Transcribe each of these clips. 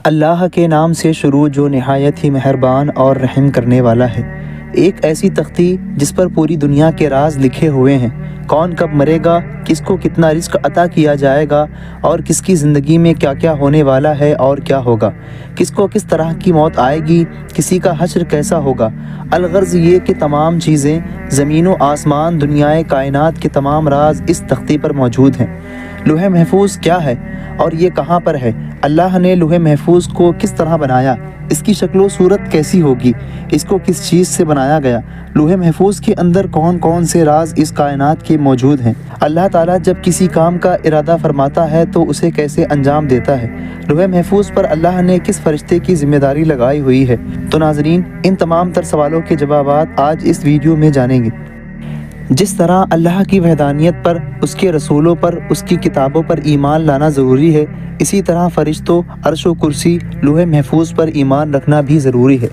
اللہ کے نام سے شروع جو نہایت ہی مہربان اور رحم کرنے والا ہے۔ ایک ایسی تختی جس پر پوری دنیا کے راز لکھے ہوئے ہیں، کون کب مرے گا، کس کو کتنا رزق عطا کیا جائے گا، اور کس کی زندگی میں کیا کیا ہونے والا ہے اور کیا ہوگا، کس کو کس طرح کی موت آئے گی، کسی کا حشر کیسا ہوگا۔ الغرض یہ کہ تمام چیزیں، زمین و آسمان، دنیائے کائنات کے تمام راز اس تختی پر موجود ہیں۔ لوح محفوظ کیا ہے اور یہ کہاں پر ہے؟ اللہ نے لوح محفوظ کو کس طرح بنایا؟ اس کی شکل و صورت کیسی ہوگی؟ اس کو کس چیز سے بنایا گیا؟ لوح محفوظ کے اندر کون کون سے راز اس کائنات کے موجود ہیں؟ اللہ تعالیٰ جب کسی کام کا ارادہ فرماتا ہے تو اسے کیسے انجام دیتا ہے؟ لوح محفوظ پر اللہ نے کس فرشتے کی ذمہ داری لگائی ہوئی ہے؟ تو ناظرین، ان تمام تر سوالوں کے جوابات آج اس ویڈیو میں جانیں گے۔ جس طرح اللہ کی وحدانیت پر، اس کے رسولوں پر، اس کی کتابوں پر ایمان لانا ضروری ہے، اسی طرح فرشتوں، عرش و کرسی، لوح محفوظ پر ایمان رکھنا بھی ضروری ہے۔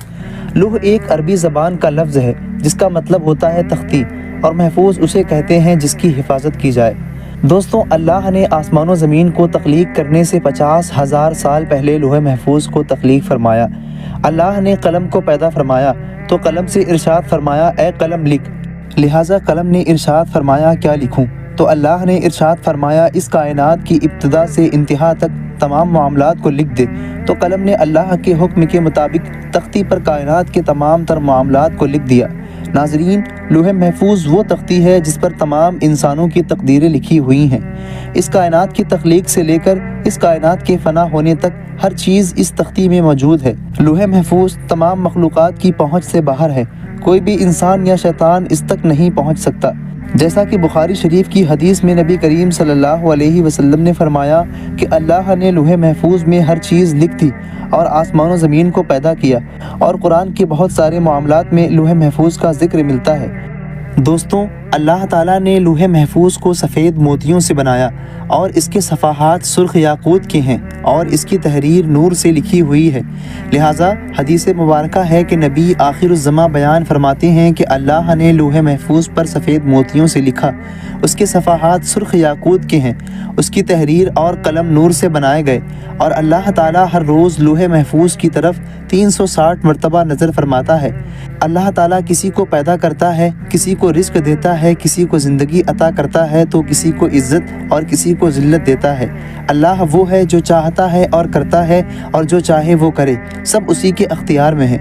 لوح ایک عربی زبان کا لفظ ہے جس کا مطلب ہوتا ہے تختی، اور محفوظ اسے کہتے ہیں جس کی حفاظت کی جائے۔ دوستوں، اللہ نے آسمان و زمین کو تخلیق کرنے سے 50,000 سال پہلے لوح محفوظ کو تخلیق فرمایا۔ اللہ نے قلم کو پیدا فرمایا تو قلم سے ارشاد فرمایا، اے قلم لکھ۔ لہٰذا قلم نے ارشاد فرمایا، کیا لکھوں؟ تو اللہ نے ارشاد فرمایا، اس کائنات کی ابتدا سے انتہا تک تمام معاملات کو لکھ دے۔ تو قلم نے اللہ کے حکم کے مطابق تختی پر کائنات کے تمام تر معاملات کو لکھ دیا۔ ناظرین، لوح محفوظ وہ تختی ہے جس پر تمام انسانوں کی تقدیریں لکھی ہوئی ہیں۔ اس کائنات کی تخلیق سے لے کر اس کائنات کے فنا ہونے تک ہر چیز اس تختی میں موجود ہے۔ لوح محفوظ تمام مخلوقات کی پہنچ سے باہر ہے، کوئی بھی انسان یا شیطان اس تک نہیں پہنچ سکتا۔ جیسا کہ بخاری شریف کی حدیث میں نبی کریم صلی اللہ علیہ وسلم نے فرمایا کہ اللہ نے لوح محفوظ میں ہر چیز لکھ دی اور آسمان و زمین کو پیدا کیا، اور قرآن کے بہت سارے معاملات میں لوح محفوظ کا ذکر ملتا ہے۔ دوستوں، اللہ تعالیٰ نے لوح محفوظ کو سفید موتیوں سے بنایا، اور اس کے صفحات سرخ یاقوت کے ہیں، اور اس کی تحریر نور سے لکھی ہوئی ہے۔ لہٰذا حدیث مبارکہ ہے کہ نبی آخر الزماں بیان فرماتے ہیں کہ اللہ نے لوح محفوظ پر سفید موتیوں سے لکھا، اس کے صفحات سرخ یاقوت کے ہیں، اس کی تحریر اور قلم نور سے بنائے گئے، اور اللہ تعالیٰ ہر روز لوح محفوظ کی طرف 360 مرتبہ نظر فرماتا ہے۔ اللہ تعالیٰ کسی کو پیدا کرتا ہے، کسی کو رزق دیتا ہے، کسی کو زندگی عطا کرتا ہے تو کسی کو عزت اور کسی کو ذلت دیتا ہے۔ اللہ وہ ہے جو چاہتا ہے اور کرتا ہے، اور جو چاہے وہ کرے، سب اسی کے اختیار میں ہے۔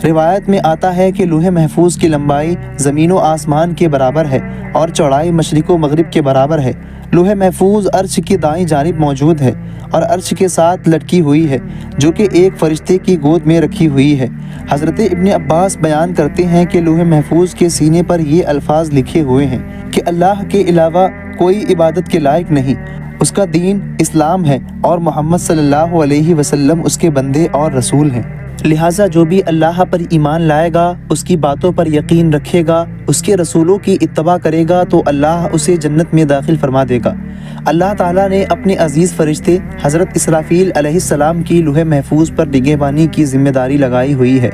روایت میں آتا ہے کہ لوح محفوظ کی لمبائی زمین و آسمان کے برابر ہے، اور چوڑائی مشرق و مغرب کے برابر ہے۔ لوح محفوظ عرش کی دائیں جانب موجود ہے، اور عرش کے ساتھ لٹکی ہوئی ہے، جو کہ ایک فرشتے کی گود میں رکھی ہوئی ہے۔ حضرت ابن عباس بیان کرتے ہیں کہ لوح محفوظ کے سینے پر یہ الفاظ لکھے ہوئے ہیں کہ اللہ کے علاوہ کوئی عبادت کے لائق نہیں، اس کا دین اسلام ہے، اور محمد صلی اللہ علیہ وسلم اس کے بندے اور رسول ہیں۔ لہٰذا جو بھی اللہ پر ایمان لائے گا، اس کی باتوں پر یقین رکھے گا، اس کے رسولوں کی اتباع کرے گا، تو اللہ اسے جنت میں داخل فرما دے گا۔ اللہ تعالیٰ نے اپنے عزیز فرشتے حضرت اسرافیل علیہ السلام کی لوح محفوظ پر نگہبانی کی ذمہ داری لگائی ہوئی ہے۔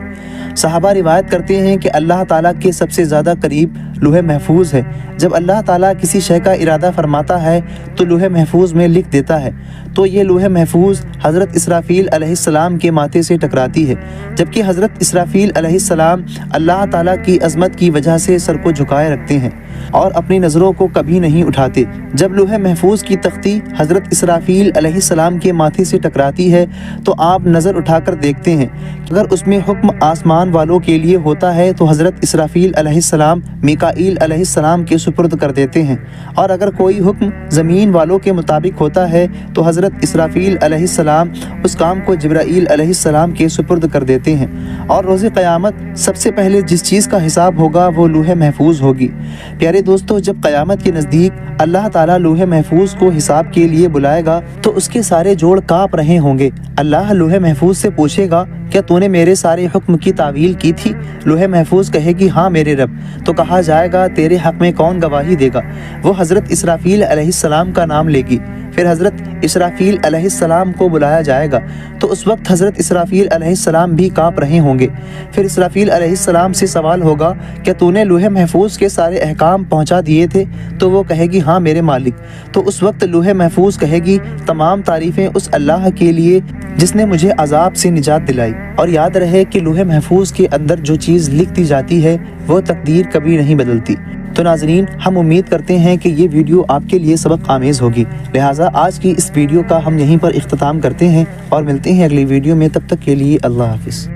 صحابہ روایت کرتے ہیں کہ اللہ تعالیٰ کے سب سے زیادہ قریب لوح محفوظ ہے۔ جب اللہ تعالیٰ کسی شے کا ارادہ فرماتا ہے تو لوح محفوظ میں لکھ دیتا ہے، تو یہ لوح محفوظ حضرت اسرافیل علیہ السلام کے ماتھے سے ٹکراتی ہے، جبکہ حضرت اسرافیل علیہ السلام اللہ تعالیٰ کی عظمت کی وجہ سے سر کو جھکائے رکھتے ہیں اور اپنی نظروں کو کبھی نہیں اٹھاتے۔ جب لوح محفوظ کی تختی حضرت اسرافیل علیہ السلام کے ماتھے سے ٹکراتی ہے تو آپ نظر اٹھا کر دیکھتے ہیں کہ اگر اس میں حکم آسمان والوں کے لیے ہوتا ہے تو حضرت اسرافیل علیہ السلام میکائیل علیہ السلام کے سپرد کر دیتے ہیں، اور اگر کوئی حکم زمین والوں کے مطابق ہوتا ہے تو حضرت اسرافیل علیہ السلام اس کام کو جبرائیل علیہ السلام کے سپرد کر دیتے ہیں، اور روز قیامت سب سے پہلے جس چیز کا حساب ہوگا وہ لوح محفوظ ہوگی۔ پیارے دوستو، جب قیامت کے نزدیک اللہ تعالیٰ لوح محفوظ کو حساب کے لیے بلائے گا تو اس کے سارے جوڑ کانپ رہے ہوں گے۔ اللہ لوح محفوظ سے پوچھے گا، کیا تو نے میرے سارے حکم کی تعویل کی تھی؟ لوح محفوظ کہے گی، ہاں میرے رب۔ تو کہا جائے گا، تیرے حق میں کون گواہی دے گا؟ وہ حضرت اسرافیل علیہ السلام کا نام لے گی۔ پھر حضرت اسرافیل علیہ السلام کو بلایا جائے گا تو اس وقت حضرت اسرافیل علیہ السلام بھی کانپ رہے ہوں گے۔ پھر اسرافیل علیہ السلام سے سوال ہوگا کیا تو نے لوح محفوظ کے سارے احکام پہنچا دیے تھے؟ تو وہ کہے گی ہاں میرے مالک۔ تو اس وقت لوح محفوظ کہے گی تمام تعریفیں اس اللہ کے لیے جس نے مجھے عذاب سے نجات دلائی۔ اور یاد رہے کہ لوح محفوظ کے اندر جو چیز لکھ دی جاتی ہے وہ تقدیر کبھی نہیں بدلتی۔ تو ناظرین، ہم امید کرتے ہیں کہ یہ ویڈیو آپ کے لیے سبق آمیز ہوگی، لہٰذا آج کی اس ویڈیو کا ہم یہیں پر اختتام کرتے ہیں اور ملتے ہیں اگلی ویڈیو میں۔ تب تک کے لیے اللہ حافظ۔